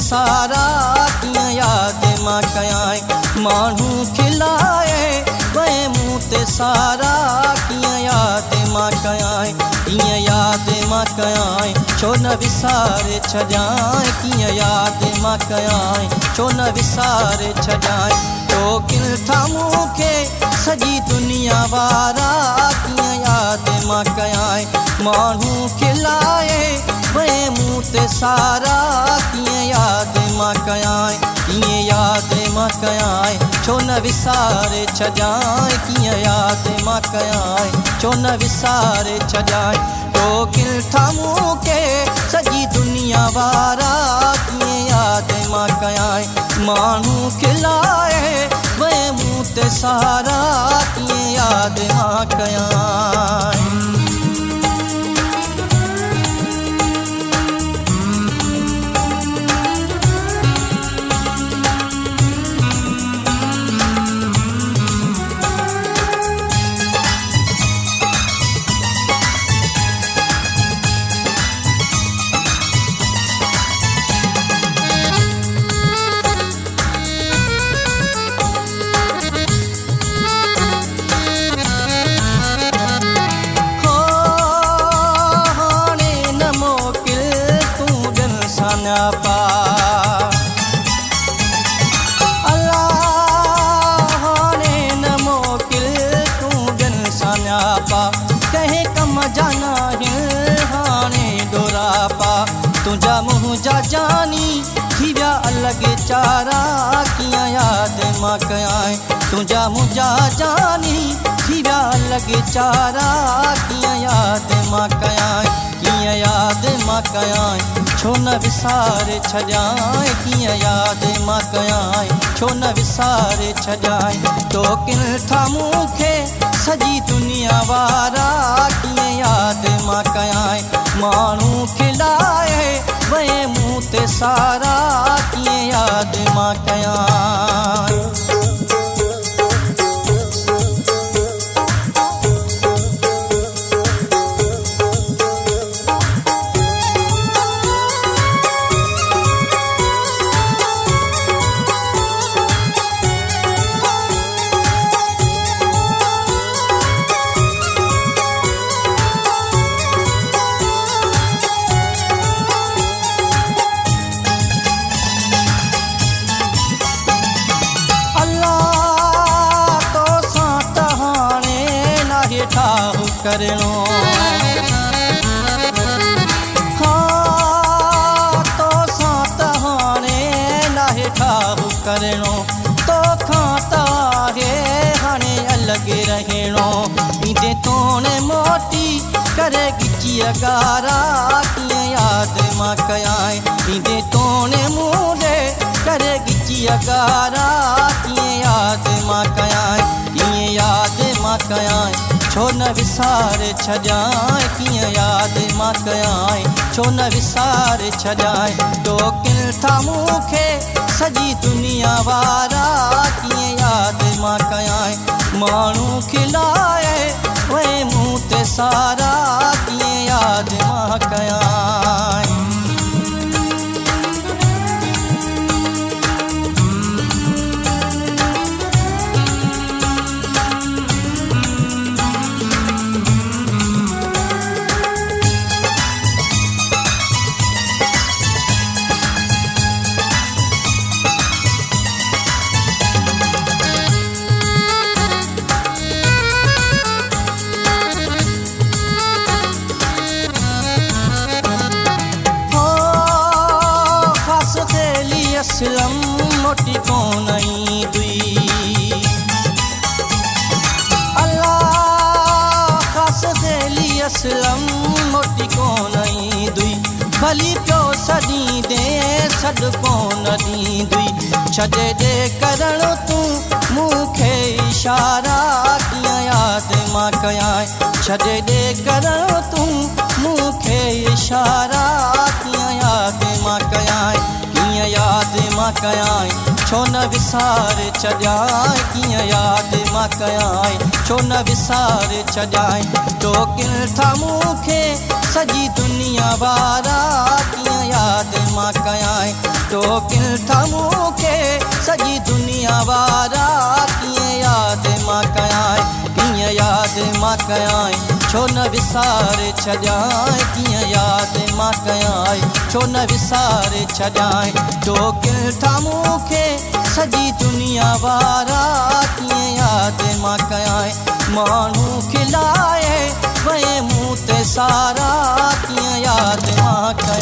सारा कीअं यादि मां कयां माण्हू खिलाए वे मूं ते सारा कीअं यादि मां कयां कीअं यादि मां कयां छो न विसारे छॾियां कीअं यादि मां कयां छो न विसारे छॾियां तो किल था मूंखे सॼी दुनिया वारा कीअं यादि मां कयां माण्हू खिलाए वे मूं ते सारा कीअं यादि मां कयां कीअं यादि मां कयां छो न विसारे छॾियां कीअं यादि मां कयां छो न विसारे छॾियां तो किल था मूंखे सॼी दुनिया वारा कीअं यादि मां कयां माण्हू खिलाए वे मूं ते सारा कीअं यादि मां कयां कहे कम जाना हाणे डोरापा तुझा मुंहिंजा जानी थी विया अलॻि चारा कीअं यादि मां कयां तुझा मुंहिंजा जानी थी विया अलॻि चारा कीअं यादि मां कयां छो न विसारे छॾियां कीअं यादि मां कयां छो न विसारे छॾियां तो किल था मूंखे सॼी दुनिया वारा कीअं यादि मां कयां माण्हू खिलाए वे मूं ते सारा कीअं यादि मां कयां करणो हाँ तो सां त हाणे नाहे ठाहु करणो तो खां त आहे हाणे अलॻि रहणो ईंदे तोणे मोटी करे गिची अगारा कीअं यादि मां कयां ईंदे तोणे मूंडे करे गिची अगारा कीअं यादि मां कयां छो न विसारे छॾियां कीअं यादि मां कयां छो न विसारे छॾियां तो किल था मूंखे सॼी दुनिया वारा कीअं यादि मां कयां माण्हू खिलाए वे मूं ते सारा कीअं यादि मां कयां असलम मोटी कोन दुई अल्लाह ख़ास दिली असलम मोटी कोन दुई भली पियो सॾी दे सॾु कोन ॾींदुई छॾे ॾे करण तूं मूंखे इशारा कीअं यादि मां कयां छॾे ॾे करण तूं मूंखे इशारा कीअं यादि मां कयां यादि मां कयां छो न विसारे छॾियां कीअं यादि मां कयां छो न विसारे छॾियां तो किल था मूंखे सॼी दुनिया वारा कीअं यादि मां कयां टोकिन था मूंखे सॼी दुनिया वारा कीअं यादि मां कयां कीअं यादि मां कयां छो न विसारे छॾियां कीअं यादि मां कयां छो न विसारे छॾियां टोकिन था मूंखे सॼी दुनिया वारा कीअं यादि मां कयां माण्हू खिलाए वए मूं ते सारा कीअं यादि मां कयां।